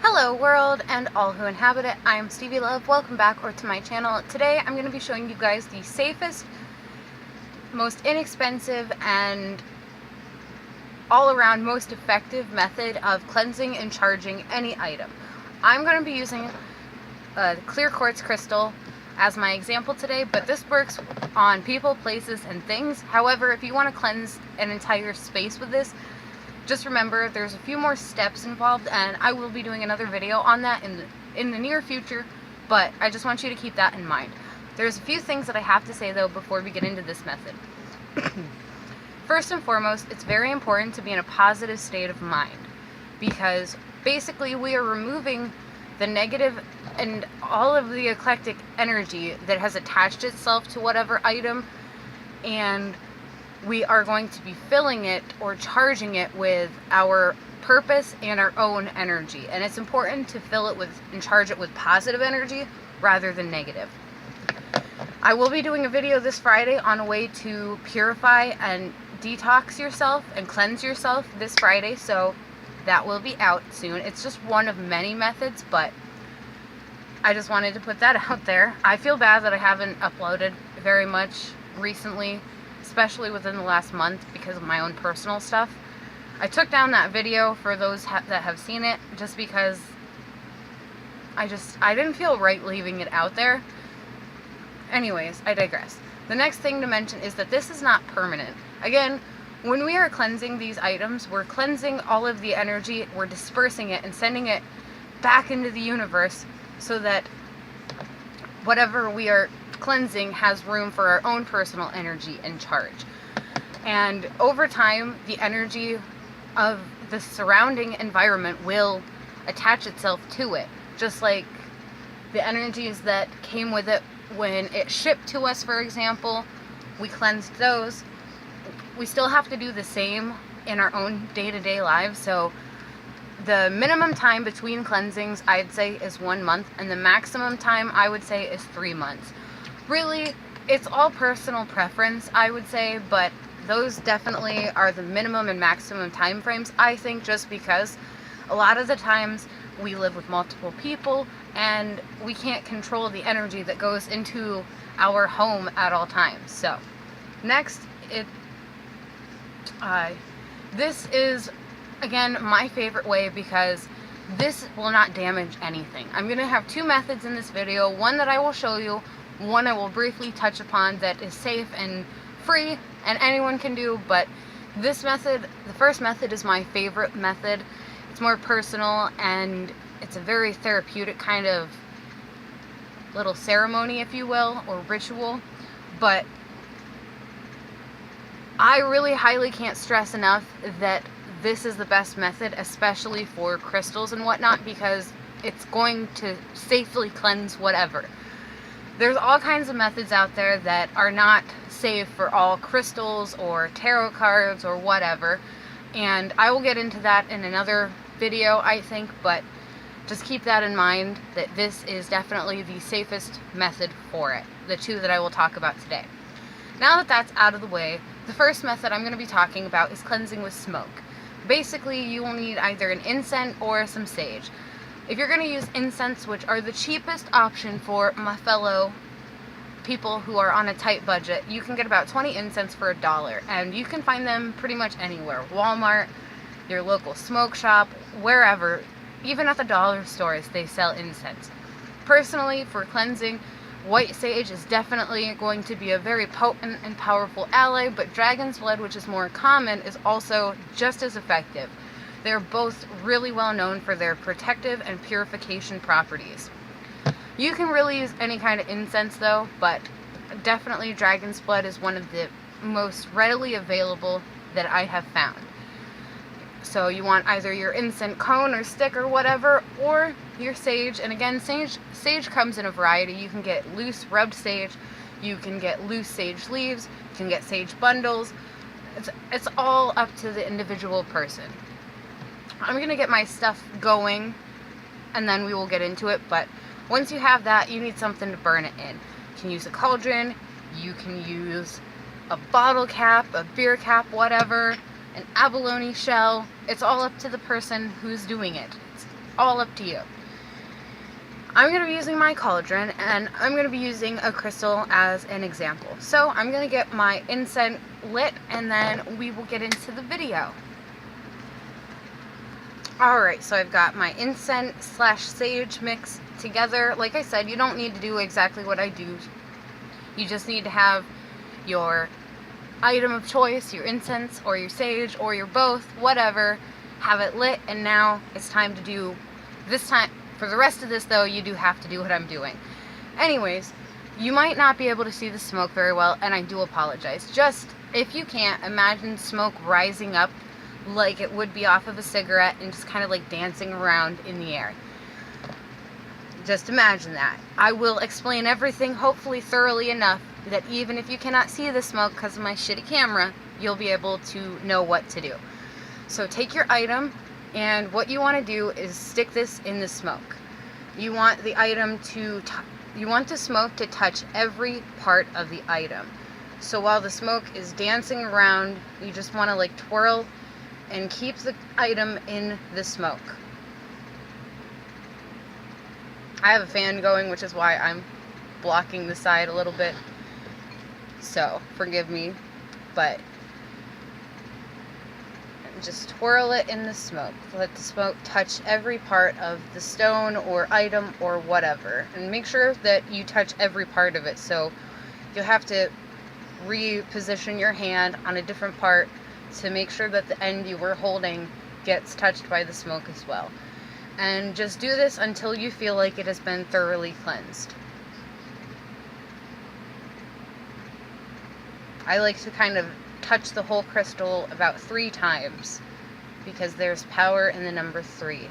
Hello world and all who inhabit it, I am SteviiLove. Welcome back to my channel. Today I'm going to be showing you guys the safest, most inexpensive, and all around most effective method of cleansing and charging any item. I'm going to be using a clear quartz crystal as my example today, but this works on people, places, and things. However, if you want to cleanse an entire space with this, just remember there's a few more steps involved, and I will be doing another video on that in the near future, but I just want you to keep that in mind. There's a few things that I have to say though before we get into this method. First and foremost, it's very important to be in a positive state of mind, because basically we are removing the negative and all of the eclectic energy that has attached itself to whatever item, and we are going to be filling it or charging it with our purpose and our own energy. And it's important to fill it with and charge it with positive energy rather than negative. I will be doing a video this Friday on a way to purify and detox yourself and cleanse yourself this Friday, so that will be out soon. It's just one of many methods, but I just wanted to put that out there. I feel bad that I haven't uploaded very much recently, especially within the last month, because of my own personal stuff. I took down that video for those that have seen it just because I didn't feel right leaving it out there. Anyways, I digress. The next thing to mention is that this is not permanent. Again, when we are cleansing these items, we're cleansing all of the energy, we're dispersing it and sending it back into the universe so that whatever we are cleansing has room for our own personal energy and charge. And over time, the energy of the surrounding environment will attach itself to it, just like the energies that came with it when it shipped to us, for example. We cleansed those. We still have to do the same in our own day-to-day lives. So the minimum time between cleansings, I'd say, is 1 month, and the maximum time, I would say, is 3 months. Really, it's all personal preference, I would say, but those definitely are the minimum and maximum time frames, I think, just because a lot of the times we live with multiple people and we can't control the energy that goes into our home at all times. So next, this is, again, my favorite way because this will not damage anything. I'm going to have two methods in this video, one that I will show you, one I will briefly touch upon that is safe and free and anyone can do, but this method, the first method, is my favorite method. It's more personal and it's a very therapeutic kind of little ceremony, if you will, or ritual, but I really highly can't stress enough that this is the best method, especially for crystals and whatnot, because it's going to safely cleanse whatever. There's all kinds of methods out there that are not safe for all crystals or tarot cards or whatever, and I will get into that in another video, I think, but just keep that in mind, that this is definitely the safest method for it, the two that I will talk about today. Now that that's out of the way, the first method I'm going to be talking about is cleansing with smoke. Basically, you will need either an incense or some sage. If you're going to use incense, which are the cheapest option for my fellow people who are on a tight budget, you can get about 20 incense for $1, and you can find them pretty much anywhere. Walmart, your local smoke shop, wherever, even at the dollar stores they sell incense. Personally, for cleansing, white sage is definitely going to be a very potent and powerful ally, but dragon's blood, which is more common, is also just as effective. They're both really well known for their protective and purification properties. You can really use any kind of incense though, but definitely dragon's blood is one of the most readily available that I have found. So you want either your incense cone or stick or whatever, or your sage. And again, sage comes in a variety. You can get loose rubbed sage, you can get loose sage leaves, you can get sage bundles. It's all up to the individual person. I'm going to get my stuff going and then we will get into it, but once you have that, you need something to burn it in. You can use a cauldron, you can use a bottle cap, a beer cap, whatever, an abalone shell. It's all up to the person who's doing it. all up to you. I'm going to be using my cauldron, and I'm going to be using a crystal as an example. So I'm going to get my incense lit, and then we will get into the video. Alright, so I've got my incense / sage mix together. Like I said, you don't need to do exactly what I do. You just need to have your item of choice, your incense or your sage or your both, whatever. Have it lit, and now it's time to do this time. For the rest of this, though, you do have to do what I'm doing. Anyways, you might not be able to see the smoke very well, and I do apologize. Just, if you can't, imagine smoke rising up like it would be off of a cigarette and just kind of like dancing around in the air. Just imagine that. I will explain everything, hopefully thoroughly enough, that even if you cannot see the smoke because of my shitty camera, you'll be able to know what to do. So take your item, and what you want to do is stick this in the smoke. You want the item to, you want the smoke to touch every part of the item. So while the smoke is dancing around, you just want to like twirl and keep the item in the smoke. I have a fan going, which is why I'm blocking the side a little bit. So, forgive me, but just twirl it in the smoke. Let the smoke touch every part of the stone or item or whatever. And make sure that you touch every part of it. So, you'll have to reposition your hand on a different part to make sure that the end you were holding gets touched by the smoke as well. And just do this until you feel like it has been thoroughly cleansed. I like to kind of touch the whole crystal about 3 times because there's power in the number 3.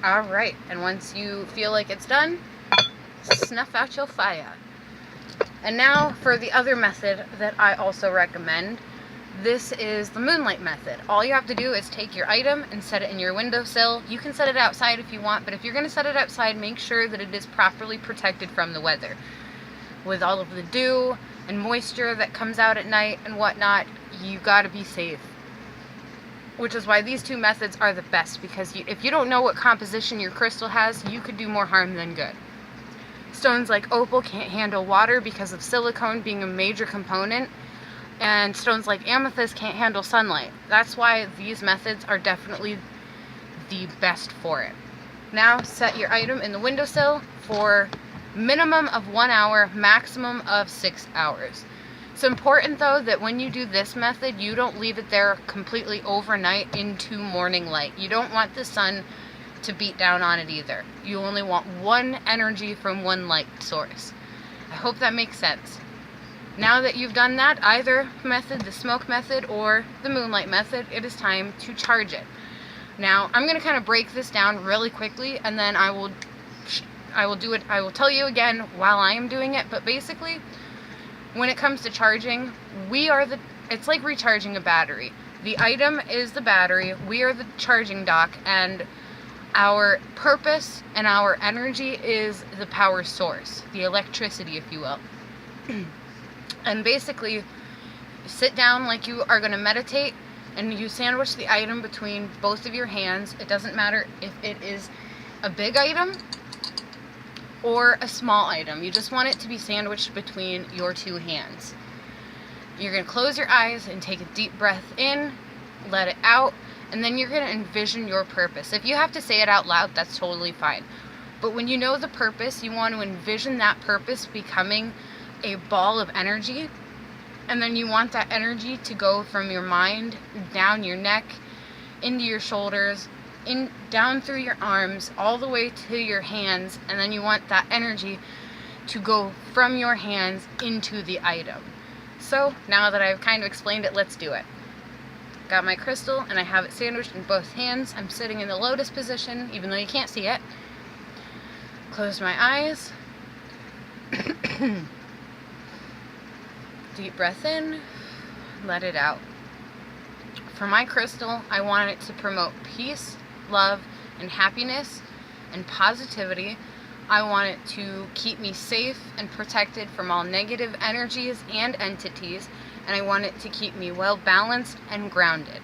Alright, and once you feel like it's done, snuff out your fire. And now for the other method that I also recommend. This is the moonlight method. All you have to do is take your item and set it in your windowsill. You can set it outside if you want, but if you're going to set it outside, make sure that it is properly protected from the weather. With all of the dew and moisture that comes out at night and whatnot, you gotta be safe. Which is why these 2 methods are the best, because if you don't know what composition your crystal has, you could do more harm than good. Stones like Opal can't handle water because of silicone being a major component, and stones like Amethyst can't handle sunlight. That's why these methods are definitely the best for it. Now set your item in the windowsill for minimum of 1 hour, maximum of 6 hours. It's important though that when you do this method, you don't leave it there completely overnight into morning light. You don't want the sun to beat down on it either. You only want one energy from one light source. I hope that makes sense. Now that you've done that, either method, the smoke method or the moonlight method, it is time to charge it. Now, I'm going to kind of break this down really quickly, and then I will tell you again while I am doing it, but basically, when it comes to charging, it's like recharging a battery. The item is the battery, we are the charging dock, and our purpose and our energy is the power source, the electricity, if you will. And basically, sit down like you are going to meditate, and you sandwich the item between both of your hands. It doesn't matter if it is a big item or a small item. You just want it to be sandwiched between your 2 hands. You're going to close your eyes and take a deep breath in, let it out, and then you're going to envision your purpose. If you have to say it out loud, that's totally fine. But when you know the purpose, you want to envision that purpose becoming a ball of energy, and then you want that energy to go from your mind, down your neck, into your shoulders, down through your arms, all the way to your hands, and then you want that energy to go from your hands into the item. So, now that I've kind of explained it, let's do it. Got my crystal, and I have it sandwiched in both hands. I'm sitting in the lotus position, even though you can't see it. Close my eyes. Deep breath in, let it out. For my crystal, I want it to promote peace, love, and happiness and positivity. I want it to keep me safe and protected from all negative energies and entities, and I want it to keep me well balanced and grounded.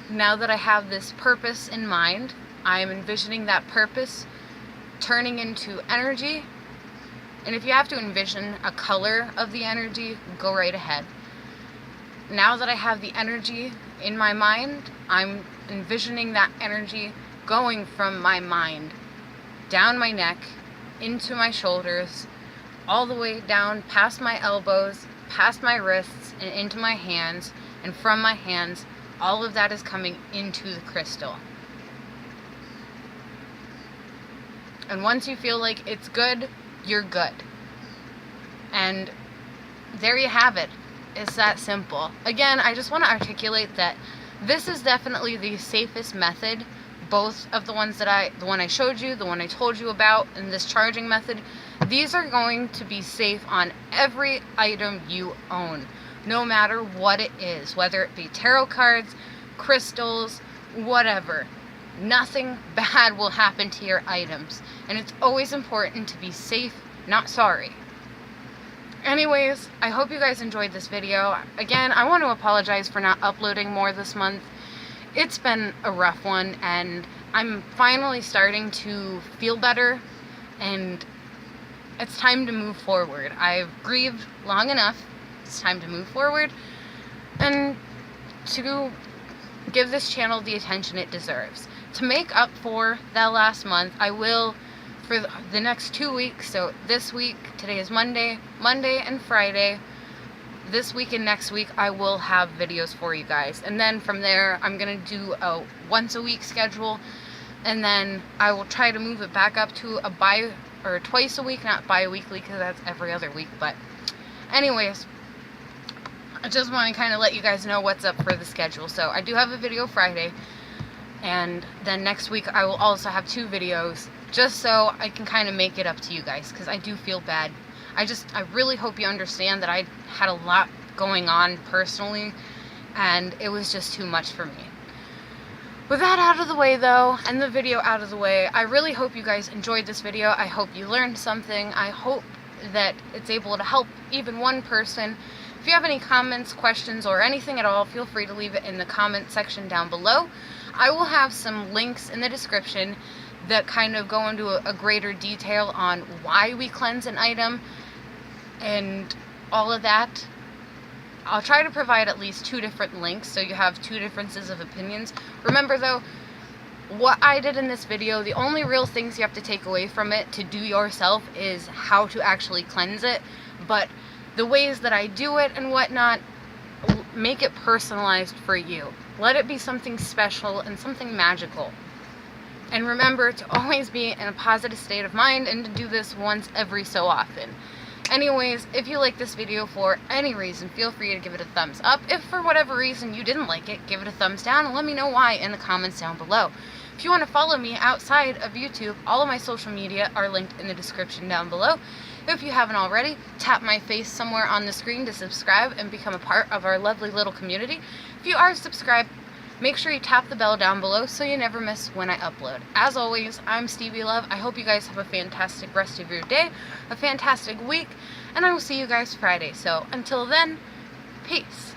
Now that I have this purpose in mind, I am envisioning that purpose turning into energy. And if you have to envision a color of the energy, go right ahead. Now that I have the energy in my mind, I'm envisioning that energy going from my mind down my neck, into my shoulders, all the way down past my elbows, past my wrists, and into my hands. And from my hands, all of that is coming into the crystal. And once you feel like it's good, you're good. And there you have it. It's that simple. Again, I just want to articulate that this is definitely the safest method. Both of the one I showed you, the one I told you about, and this charging method, these are going to be safe on every item you own, no matter what it is, whether it be tarot cards, crystals, whatever. Nothing bad will happen to your items, and it's always important to be safe, not sorry. Anyways, I hope you guys enjoyed this video. Again, I want to apologize for not uploading more this month. It's been a rough one, and I'm finally starting to feel better, and it's time to move forward. I've grieved long enough. It's time to move forward and to give this channel the attention it deserves. To make up for that last month, I will, for the next 2 weeks, so this week, today is Monday and Friday, this week and next week, I will have videos for you guys. And then from there, I'm going to do a once a week schedule, and then I will try to move it back up to a twice a week, not bi-weekly, because that's every other week. But anyways, I just want to kind of let you guys know what's up for the schedule. So I do have a video Friday, and then next week I will also have 2 videos, just so I can kind of make it up to you guys, because I do feel bad. I really hope you understand that I had a lot going on personally, and it was just too much for me. With that out of the way though, and the video out of the way, I really hope you guys enjoyed this video. I hope you learned something. I hope that it's able to help even one person. If you have any comments, questions, or anything at all, feel free to leave it in the comment section down below. I will have some links in the description that kind of go into a greater detail on why we cleanse an item and all of that. I'll try to provide at least 2 different links so you have 2 differences of opinions. Remember though, what I did in this video, the only real things you have to take away from it to do yourself is how to actually cleanse it. But the ways that I do it and whatnot, make it personalized for you. Let it be something special and something magical. And remember to always be in a positive state of mind, and to do this once every so often. Anyways, if you like this video for any reason, feel free to give it a thumbs up. If for whatever reason you didn't like it, give it a thumbs down and let me know why in the comments down below. If you want to follow me outside of YouTube, all of my social media are linked in the description down below. If you haven't already, tap my face somewhere on the screen to subscribe and become a part of our lovely little community. If you are subscribed, make sure you tap the bell down below so you never miss when I upload. As always, I'm SteviiLove. I hope you guys have a fantastic rest of your day, a fantastic week, and I will see you guys Friday. So until then, peace.